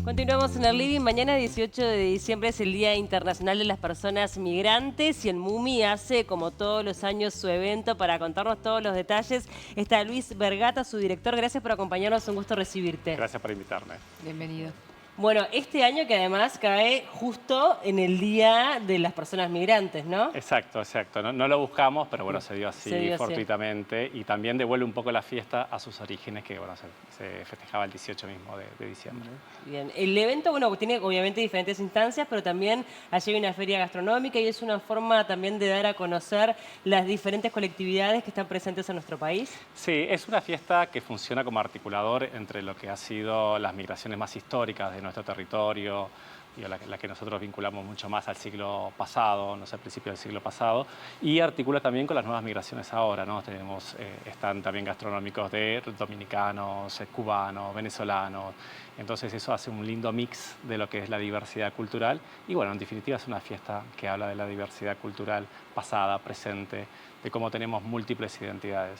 Continuamos en el Living. Mañana 18 de diciembre es el Día Internacional de las Personas Migrantes y el MUMI hace, como todos los años, su evento. Para contarnos todos los detalles está Luis Vergata, su director. Gracias por acompañarnos, un gusto recibirte. Gracias por invitarme. Bienvenido. Bueno, este año que además cae justo en el Día de las Personas Migrantes, ¿no? Exacto, exacto. No lo buscamos, pero bueno, se dio así Se dio así. fortuitamente. Y también devuelve un poco la fiesta a sus orígenes, que bueno, se festejaba el 18 mismo de diciembre. Bien, el evento, bueno, tiene obviamente diferentes instancias, pero también allí hay una feria gastronómica y es una forma también de dar a conocer las diferentes colectividades que están presentes en nuestro país. Sí, es una fiesta que funciona como articulador entre lo que ha sido las migraciones más históricas de nuestro territorio, la que nosotros vinculamos mucho más al siglo pasado, no sé, al principio del siglo pasado, y articula también con las nuevas migraciones ahora, ¿no? Tenemos, están también gastronómicos de dominicanos, cubanos, venezolanos, entonces eso hace un lindo mix de lo que es la diversidad cultural y bueno, en definitiva es una fiesta que habla de la diversidad cultural pasada, presente, de cómo tenemos múltiples identidades.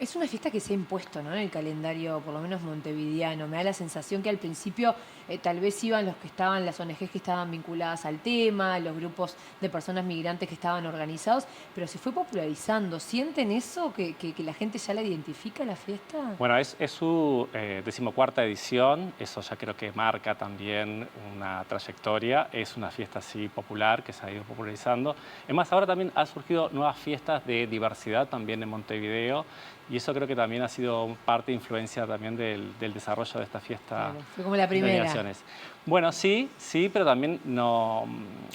Es una fiesta que se ha impuesto, ¿no?, en el calendario, por lo menos montevideano. Me da la sensación que al principio tal vez iban los que estaban, las ONGs que estaban vinculadas al tema, los grupos de personas migrantes que estaban organizados, pero se fue popularizando. ¿Sienten eso? ¿Que la gente ya la identifica, la fiesta? Bueno, es su 14ª edición, eso ya creo que marca también una trayectoria, es una fiesta así popular que se ha ido popularizando. Es más, ahora también han surgido nuevas fiestas de diversidad también en Montevideo y eso creo que también ha sido parte de influencia también del desarrollo de esta fiesta. Claro, fue como la de primera. migraciones. Bueno, sí, pero también no...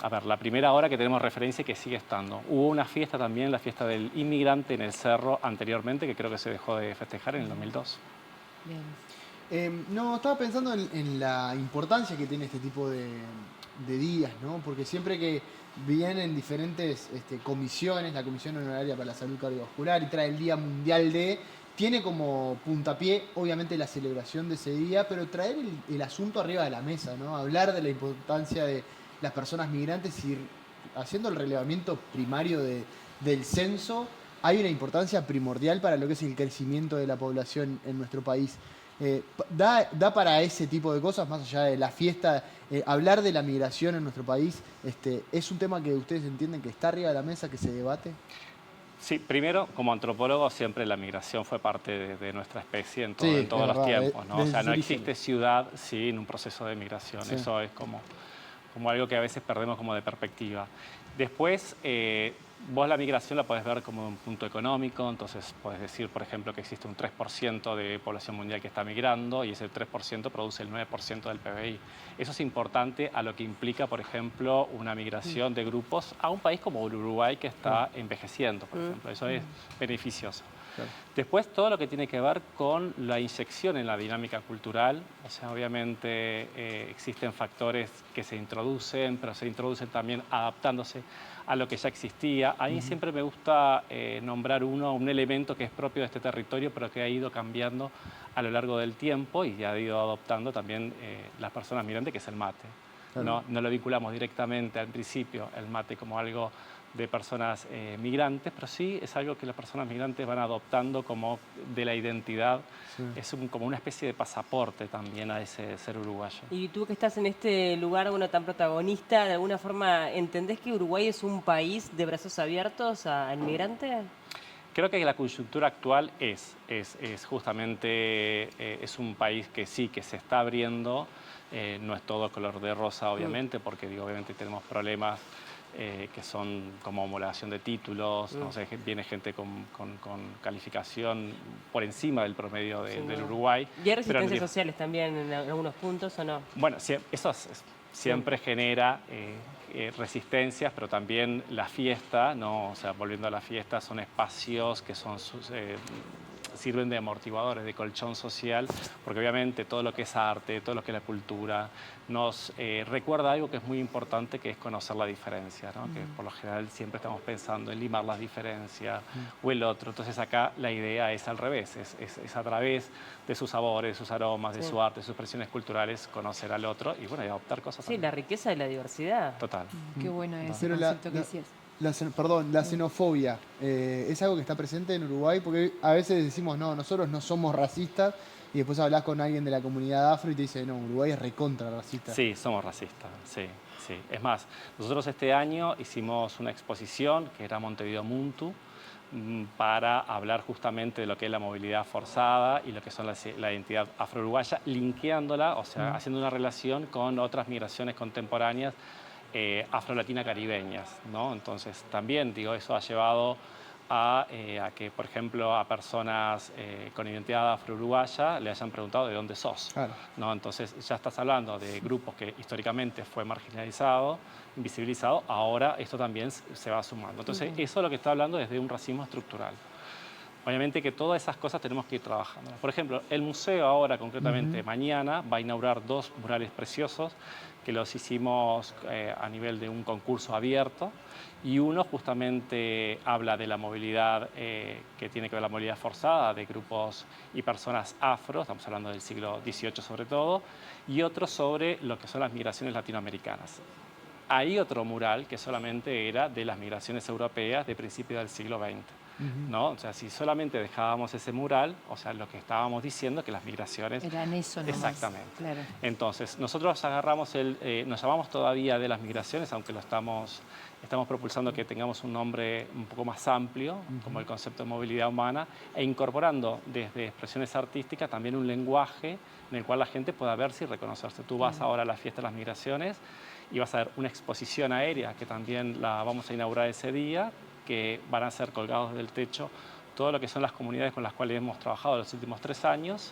A ver, la primera hora que tenemos referencia y que sigue estando. Hubo una fiesta también, la fiesta del inmigrante en el Cerro anteriormente, que creo que se dejó de festejar en el 2002. Bien. No, estaba pensando en la importancia que tiene este tipo de días, ¿no? Porque siempre que vienen diferentes comisiones, la Comisión Honoraria para la Salud Cardiovascular y trae el Día Mundial tiene como puntapié, obviamente, la celebración de ese día, pero traer el asunto arriba de la mesa, ¿no? Hablar de la importancia de las personas migrantes y haciendo el relevamiento primario del censo, hay una importancia primordial para lo que es el crecimiento de la población en nuestro país. Da para ese tipo de cosas, más allá de la fiesta, hablar de la migración en nuestro país, ¿es un tema que ustedes entienden que está arriba de la mesa, que se debate? Sí, primero, como antropólogo, siempre la migración fue parte de nuestra especie en Sí, todos los verdad, tiempos, ¿no? O sea, no existe ciudad sin un proceso de migración. Sí. Eso es como algo que a veces perdemos como de perspectiva. Después, vos la migración la podés ver como un punto económico, entonces podés decir, por ejemplo, que existe un 3% de población mundial que está migrando y ese 3% produce el 9% del PBI. Eso es importante a lo que implica, por ejemplo, una migración de grupos a un país como Uruguay que está envejeciendo, por ejemplo. Eso es beneficioso. Claro. Después, todo lo que tiene que ver con la inyección en la dinámica cultural, o sea, obviamente existen factores que se introducen, pero se introducen también adaptándose a lo que ya existía. A mí siempre me gusta nombrar un elemento que es propio de este territorio, pero que ha ido cambiando a lo largo del tiempo y ha ido adoptando también las personas migrantes, que es el mate. Claro. No lo vinculamos directamente al principio, el mate, como algo de personas migrantes, pero sí es algo que las personas migrantes van adoptando como de la identidad. Sí. Es como una especie de pasaporte también a ese ser uruguayo. Y tú que estás en este lugar, bueno, tan protagonista, ¿de alguna forma entendés que Uruguay es un país de brazos abiertos al migrante? Creo que la coyuntura actual es justamente es un país que sí, que se está abriendo. No es todo color de rosa, obviamente, porque obviamente tenemos problemas que son como homologación de títulos, no sé, viene gente con calificación por encima del promedio del Uruguay. ¿Y hay resistencias sociales también en algunos puntos o no? Bueno, eso siempre genera resistencias, pero también la fiesta, ¿no? O sea, volviendo a la fiesta, son espacios que son sirven de amortiguadores, de colchón social, porque obviamente todo lo que es arte, todo lo que es la cultura, nos recuerda algo que es muy importante, que es conocer la diferencia, ¿no? Que por lo general siempre estamos pensando en limar las diferencias o el otro. Entonces acá la idea es al revés, es a través de sus sabores, de sus aromas, de su arte, de sus expresiones culturales, conocer al otro y bueno, y adoptar cosas. Sí, la riqueza de la diversidad. Total. Qué bueno ese Pero concepto que decías. La xenofobia, ¿es algo que está presente en Uruguay? Porque a veces decimos, no, nosotros no somos racistas, y después hablas con alguien de la comunidad afro y te dice, no, Uruguay es recontra racista. Sí, somos racistas, sí, sí. Es más, nosotros este año hicimos una exposición que era Montevideo Muntu, para hablar justamente de lo que es la movilidad forzada y lo que son la identidad afro-uruguaya, linkeándola, o sea, haciendo una relación con otras migraciones contemporáneas afro-latina caribeñas, ¿no? Entonces, también, digo, eso ha llevado a que, por ejemplo, a personas con identidad afro-uruguaya le hayan preguntado de dónde sos, Claro. ¿no? Entonces, ya estás hablando de grupos que históricamente fue marginalizado, invisibilizado, ahora esto también se va sumando. Entonces, eso es lo que está hablando desde un racismo estructural. Obviamente que todas esas cosas tenemos que ir trabajando. Por ejemplo, el museo ahora, concretamente mañana, va a inaugurar 2 murales preciosos que los hicimos a nivel de un concurso abierto, y uno justamente habla de la movilidad que tiene que ver la movilidad forzada de grupos y personas afro, estamos hablando del siglo XVIII sobre todo, y otro sobre lo que son las migraciones latinoamericanas. Hay otro mural que solamente era de las migraciones europeas de principios del siglo XX. ¿No? O sea, si solamente dejábamos ese mural, o sea, lo que estábamos diciendo que las migraciones... Eran eso nomás. Exactamente. Claro. Entonces, nosotros agarramos nos llamamos todavía de las migraciones, aunque lo estamos propulsando que tengamos un nombre un poco más amplio, como el concepto de movilidad humana, e incorporando desde expresiones artísticas también un lenguaje en el cual la gente pueda verse y reconocerse. Tú vas ahora a la fiesta de las migraciones y vas a ver una exposición aérea que también la vamos a inaugurar ese día, que van a ser colgados del techo todo lo que son las comunidades con las cuales hemos trabajado los últimos 3 años,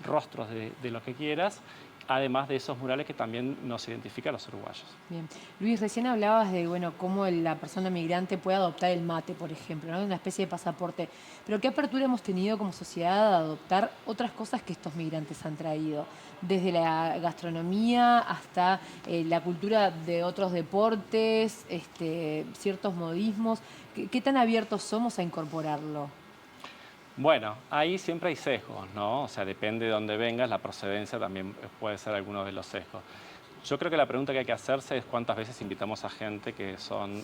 rostros de lo que quieras, además de esos murales que también nos identifican a los uruguayos. Bien. Luis, recién hablabas de cómo la persona migrante puede adoptar el mate, por ejemplo, ¿no? Una especie de pasaporte. Pero ¿qué apertura hemos tenido como sociedad a adoptar otras cosas que estos migrantes han traído? Desde la gastronomía hasta la cultura de otros deportes, ciertos modismos. ¿Qué tan abiertos somos a incorporarlo? Bueno, ahí siempre hay sesgos, ¿no? O sea, depende de dónde vengas, la procedencia también puede ser alguno de los sesgos. Yo creo que la pregunta que hay que hacerse es cuántas veces invitamos a gente que son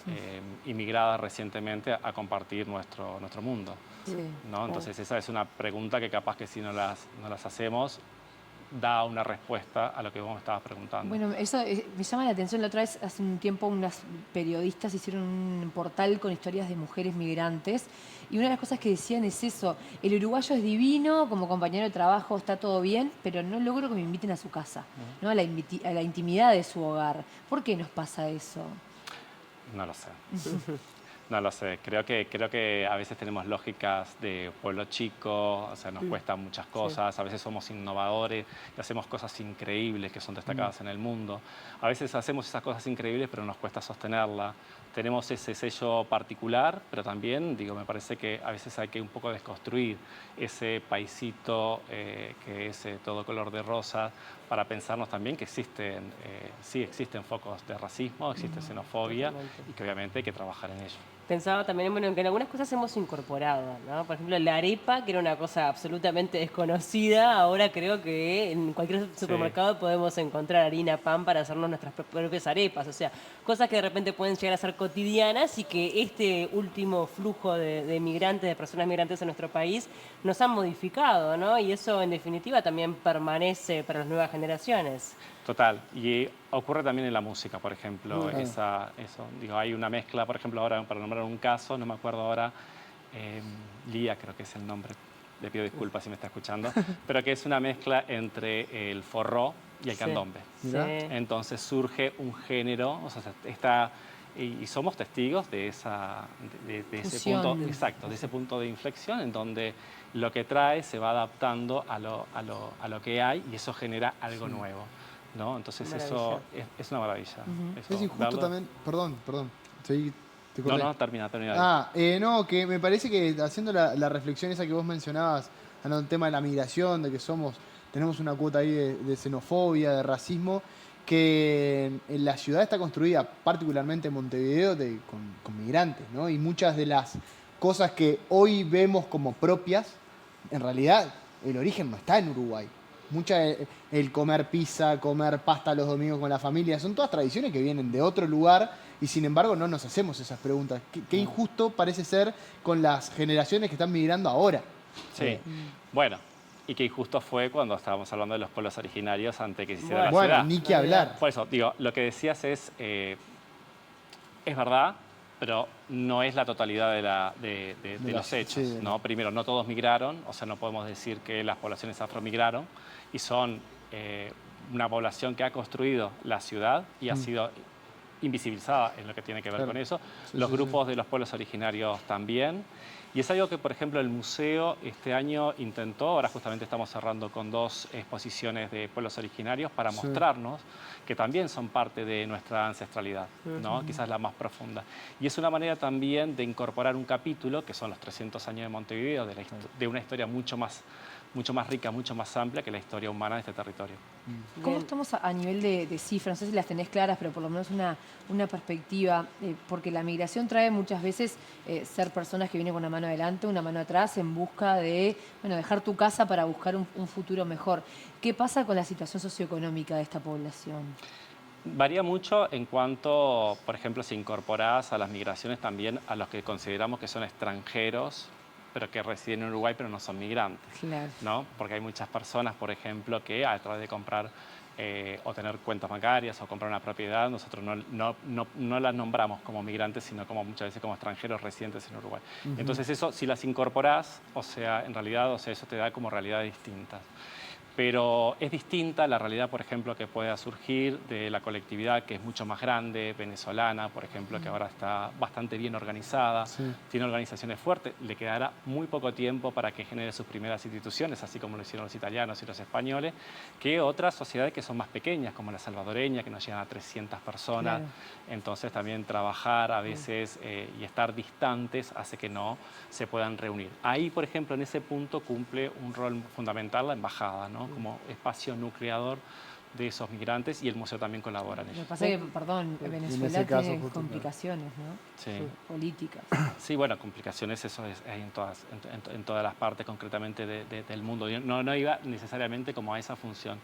inmigradas recientemente a compartir nuestro mundo, Sí, ¿no? Entonces esa es una pregunta que capaz que si no las hacemos da una respuesta a lo que vos me estabas preguntando. Bueno, eso me llama la atención. La otra vez, hace un tiempo, unas periodistas hicieron un portal con historias de mujeres migrantes y una de las cosas que decían es eso: el uruguayo es divino, como compañero de trabajo está todo bien, pero no logro que me inviten a su casa, ¿no? A la intimidad de su hogar. ¿Por qué nos pasa eso? No lo sé. No lo sé, creo que a veces tenemos lógicas de pueblo chico, o sea, nos cuestan muchas cosas, a veces somos innovadores y hacemos cosas increíbles que son destacadas en el mundo. A veces hacemos esas cosas increíbles pero nos cuesta sostenerla. Tenemos ese sello particular, pero también, digo, me parece que a veces hay que un poco desconstruir ese paisito que es todo color de rosa, para pensarnos también que sí existen focos de racismo, existe xenofobia y que obviamente hay que trabajar en ello. Pensaba también en que en algunas cosas hemos incorporado, ¿no? Por ejemplo, la arepa, que era una cosa absolutamente desconocida, ahora creo que en cualquier supermercado podemos encontrar harina, pan para hacernos nuestras propias arepas. O sea, cosas que de repente pueden llegar a ser cotidianas y que este último flujo de migrantes, de personas migrantes en nuestro país, nos han modificado, ¿no? Y eso, en definitiva, también permanece para las nuevas generaciones. Total, y ocurre también en la música, por ejemplo, digo, hay una mezcla, por ejemplo, ahora para nombrar un caso, no me acuerdo ahora, Lía creo que es el nombre, le pido disculpas si me está escuchando, pero que es una mezcla entre el forró y el candombe. Sí. Entonces surge un género, o sea, y somos testigos de ese punto, exacto, de ese punto de inflexión en donde lo que trae se va adaptando a lo que hay y eso genera algo nuevo, ¿no? Entonces eso es una maravilla. Eso, Es injusto también, perdón, te corté. No, termina. No, que me parece que haciendo la reflexión esa que vos mencionabas, hablando del tema de la migración, de que tenemos una cuota ahí de xenofobia, de racismo, que en la ciudad está construida, particularmente en Montevideo, con migrantes, ¿no? Y muchas de las cosas que hoy vemos como propias, en realidad el origen no está en Uruguay. El comer pizza, comer pasta los domingos con la familia, son todas tradiciones que vienen de otro lugar y sin embargo no nos hacemos esas preguntas. Qué injusto parece ser con las generaciones que están migrando ahora. Sí, bueno, y que justo fue cuando estábamos hablando de los pueblos originarios antes de que se hiciera la Bueno, ciudad. ni que hablar. Por eso, digo, lo que decías es verdad, pero no es la totalidad de los hechos, sí. ¿no? Primero, no todos migraron, o sea, no podemos decir que las poblaciones afro migraron, y son una población que ha construido la ciudad y ha sido invisibilizada en lo que tiene que ver Claro. con eso. Sí, Los sí, grupos de los pueblos originarios también. Y es algo que, por ejemplo, el museo este año intentó, ahora justamente estamos cerrando con 2 exposiciones de pueblos originarios para Sí. mostrarnos que también son parte de nuestra ancestralidad, ¿no? Quizás la más profunda. Y es una manera también de incorporar un capítulo, que son los 300 años de Montevideo, de una historia mucho más rica, mucho más amplia que la historia humana de este territorio. ¿Cómo Bien. estamos a nivel de cifras? No sé si las tenés claras, pero por lo menos una perspectiva, porque la migración trae muchas veces ser personas que vienen con una mano adelante, una mano atrás, en busca de dejar tu casa para buscar un futuro mejor. ¿Qué pasa con la situación socioeconómica de esta población? Varía mucho en cuanto, por ejemplo, si incorporás a las migraciones también a los que consideramos que son extranjeros, pero que residen en Uruguay pero no son migrantes, Claro. ¿no? Porque hay muchas personas, por ejemplo, que a través de comprar o tener cuentas bancarias o comprar una propiedad, nosotros no las nombramos como migrantes, sino como muchas veces como extranjeros residentes en Uruguay. Entonces eso, si las incorporás, o sea, en realidad, o sea, eso te da como realidades distintas. Pero es distinta la realidad, por ejemplo, que pueda surgir de la colectividad que es mucho más grande, venezolana, por ejemplo, que ahora está bastante bien organizada, tiene organizaciones fuertes, le quedará muy poco tiempo para que genere sus primeras instituciones, así como lo hicieron los italianos y los españoles, que otras sociedades que son más pequeñas, como la salvadoreña, que nos llegan a 300 personas. Claro. Entonces también trabajar a veces y estar distantes hace que no se puedan reunir. Ahí, por ejemplo, en ese punto cumple un rol fundamental la embajada, ¿no? Como espacio nucleador de esos migrantes, y el museo también colabora en Lo ello. que pasa es que, perdón, En Venezuela ese caso, tiene justo, complicaciones, ¿no? Sí. Políticas. Sí, bueno, complicaciones, eso hay en todas las partes concretamente del mundo. Yo no iba necesariamente como a esa función.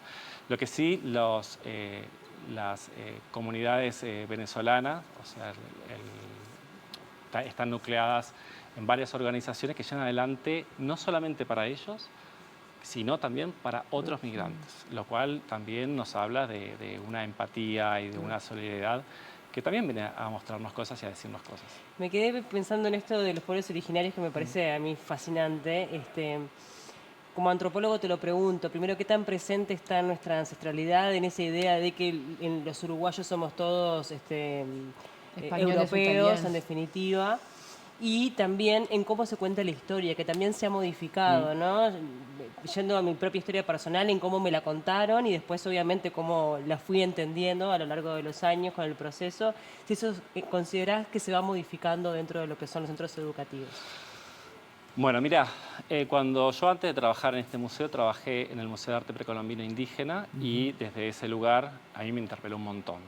Lo que sí, las comunidades venezolanas, o sea, están nucleadas en varias organizaciones que llevan adelante no solamente para ellos, sino también para otros migrantes, lo cual también nos habla de una empatía y de una solidaridad que también viene a mostrarnos cosas y a decirnos cosas. Me quedé pensando en esto de los pueblos originarios que me parece a mí fascinante. Como antropólogo te lo pregunto, primero, ¿qué tan presente está nuestra ancestralidad en esa idea de que los uruguayos somos todos Españoles o europeos, italianos. en definitiva? Y también en cómo se cuenta la historia, que también se ha modificado, ¿no? Yendo a mi propia historia personal, en cómo me la contaron y después, obviamente, cómo la fui entendiendo a lo largo de los años con el proceso. Si eso considerás que se va modificando dentro de lo que son los centros educativos. Bueno, mira, cuando yo antes de trabajar en este museo, trabajé en el Museo de Arte Precolombino Indígena y desde ese lugar a mí me interpeló un montón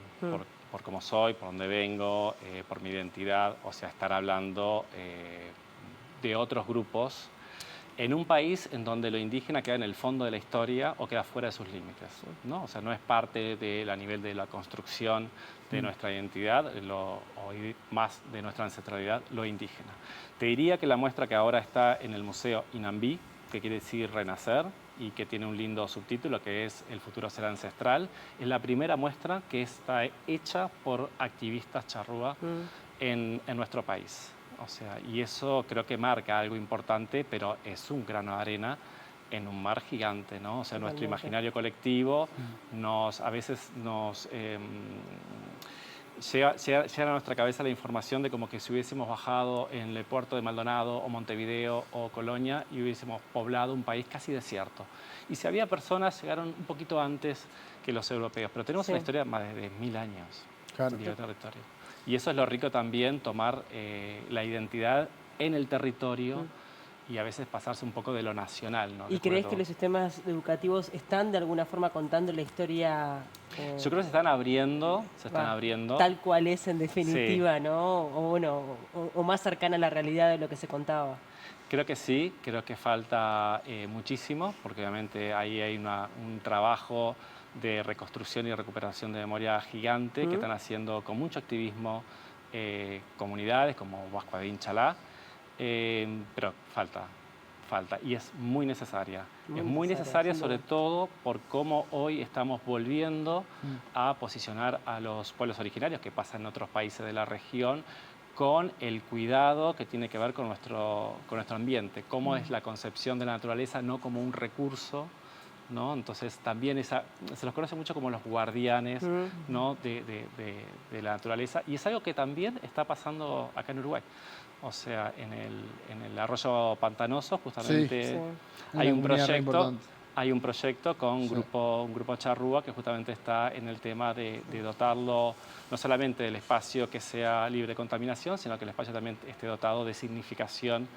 por cómo soy, por dónde vengo, por mi identidad, o sea, estar hablando de otros grupos en un país en donde lo indígena queda en el fondo de la historia o queda fuera de sus límites, ¿no? O sea, no es parte a nivel de la construcción de nuestra identidad, o más de nuestra ancestralidad, lo indígena. Te diría que la muestra que ahora está en el Museo Inambí, que quiere decir renacer, y que tiene un lindo subtítulo que es El futuro será ancestral, es la primera muestra que está hecha por activistas charrúa en nuestro país. O sea, y eso creo que marca algo importante, pero es un grano de arena en un mar gigante, ¿no? O sea, nuestro imaginario colectivo a veces nos llega a nuestra cabeza la información de como que si hubiésemos bajado en el puerto de Maldonado o Montevideo o Colonia y hubiésemos poblado un país casi desierto. Y si había personas, llegaron un poquito antes que los europeos, pero tenemos una historia de más de 1000 años de territorio. Y eso es lo rico también, tomar la identidad en el territorio y a veces pasarse un poco de lo nacional, ¿no? ¿Y crees que los sistemas educativos están de alguna forma contando la historia? Yo creo que se están abriendo, Tal cual es en definitiva, ¿no? O bueno, o más cercana a la realidad de lo que se contaba. Creo que sí, creo que falta muchísimo, porque obviamente ahí hay un trabajo de reconstrucción y recuperación de memoria gigante que están haciendo con mucho activismo comunidades como Huasco Chalá, pero falta y es muy necesaria. Muy Es muy necesaria, necesaria sin sobre duda. todo por cómo hoy estamos volviendo a posicionar a los pueblos originarios que pasan en otros países de la región con el cuidado que tiene que ver con nuestro ambiente, cómo es la concepción de la naturaleza no como un recurso, ¿no? Entonces también se los conoce mucho como los guardianes, ¿no? de la naturaleza y es algo que también está pasando acá en Uruguay. O sea, en el arroyo Pantanoso justamente Sí. hay un Una comunidad re proyecto. importante. Hay un proyecto con un Sí. grupo charrúa que justamente está en el tema de dotarlo no solamente del espacio que sea libre de contaminación, sino que el espacio también esté dotado de significación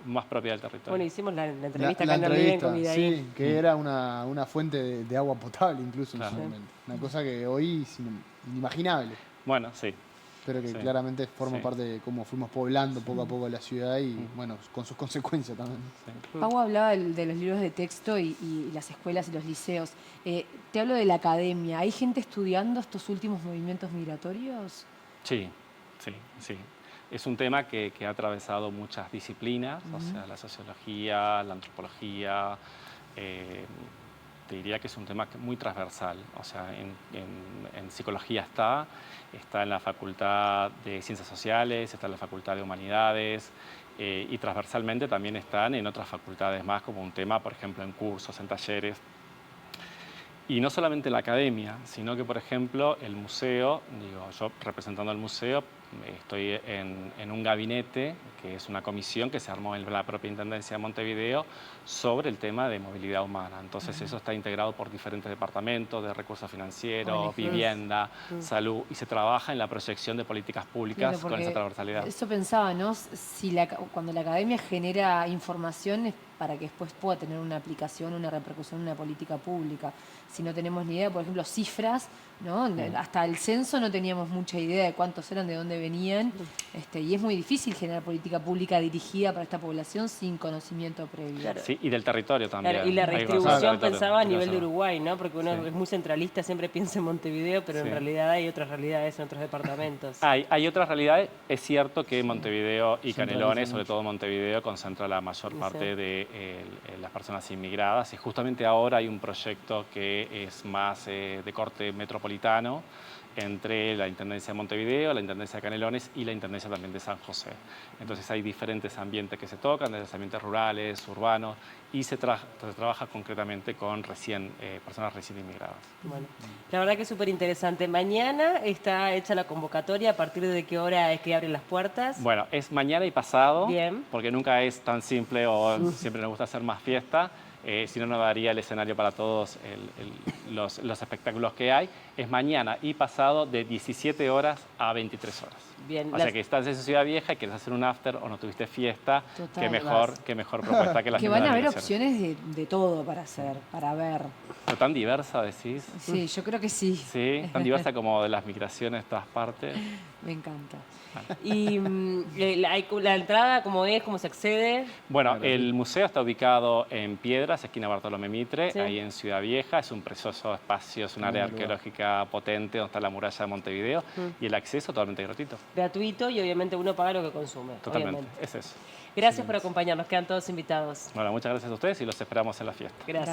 más propia del territorio. Bueno, hicimos la entrevista La acá en Olivia en entrevista, Comida ahí. sí, que era una fuente de agua potable incluso en Claro. su momento. Una cosa que hoy es inimaginable, Bueno, sí. pero que Sí. claramente forma Sí. parte de cómo fuimos poblando poco a poco la ciudad y, bueno, con sus consecuencias también. Pau hablaba de los libros de texto y las escuelas y los liceos. Te hablo de la academia. ¿Hay gente estudiando estos últimos movimientos migratorios? Sí, sí, sí. Es un tema que ha atravesado muchas disciplinas, o sea, la sociología, la antropología. Te diría que es un tema muy transversal. O sea, en psicología está en la Facultad de Ciencias Sociales, está en la Facultad de Humanidades y transversalmente también están en otras facultades más como un tema, por ejemplo, en cursos, en talleres. Y no solamente la academia, sino que, por ejemplo, el museo, yo representando al museo, estoy en un gabinete, que es una comisión que se armó en la propia Intendencia de Montevideo, sobre el tema de movilidad humana. Entonces, eso está integrado por diferentes departamentos de recursos financieros, ONGs. vivienda, salud, y se trabaja en la proyección de políticas públicas Claro, con porque esa transversalidad. eso pensaba, ¿no? Si cuando la academia genera información es para que después pueda tener una aplicación, una repercusión en una política pública. Si no tenemos ni idea, por ejemplo, cifras, ¿no? Hasta el censo no teníamos mucha idea de cuántos eran, de dónde venían, y es muy difícil generar política pública dirigida para esta población sin conocimiento previo. Claro. Sí, y del territorio también. Claro, y la Hay que conocer el redistribución territorio, pensaba a hay que nivel de conocerlo. Uruguay, ¿no? Porque uno Sí. es muy centralista, siempre piensa en Montevideo, pero en Sí. realidad hay otras realidades en otros departamentos. Hay otras realidades. Es cierto que Montevideo y Centraliza Canelones, sobre mucho. todo Montevideo, concentra la mayor Sí. parte de las personas inmigradas. Y justamente ahora hay un proyecto que es más de corte metropolitano entre la Intendencia de Montevideo, la Intendencia de Canelones y la Intendencia también de San José. Entonces hay diferentes ambientes que se tocan, desde los ambientes rurales, urbanos, y se trabaja concretamente con personas recién inmigradas. Bueno, la verdad que es súper interesante. Mañana está hecha la convocatoria. ¿A partir de qué hora es que abren las puertas? Bueno, es mañana y pasado, Bien. porque nunca es tan simple o siempre nos gusta hacer más fiesta. Si no, no daría el escenario para todos los espectáculos que hay. Es mañana y pasado de 17 horas a 23 horas. Bien, O sea que estás en Ciudad Vieja y quieres hacer un after o no tuviste fiesta, Total, qué mejor propuesta que la Que gente van de a las haber migraciones. opciones de todo para hacer, para ver. Pero tan diversa, decís. Sí, yo creo que sí. Sí, tan diversa como de las migraciones de todas partes. Me encanta. Y la entrada, ¿cómo es? ¿Cómo se accede? Bueno, el museo está ubicado en Piedras, esquina Bartolomé Mitre, Sí. ahí en Ciudad Vieja. Es un precioso espacio, es un área Buen lugar. arqueológica potente donde está la muralla de Montevideo y el acceso totalmente gratuito. Gratuito y obviamente uno paga lo que consume. Totalmente, obviamente. es eso. Gracias por acompañarnos, quedan todos invitados. Bueno, muchas gracias a ustedes y los esperamos en la fiesta. Gracias.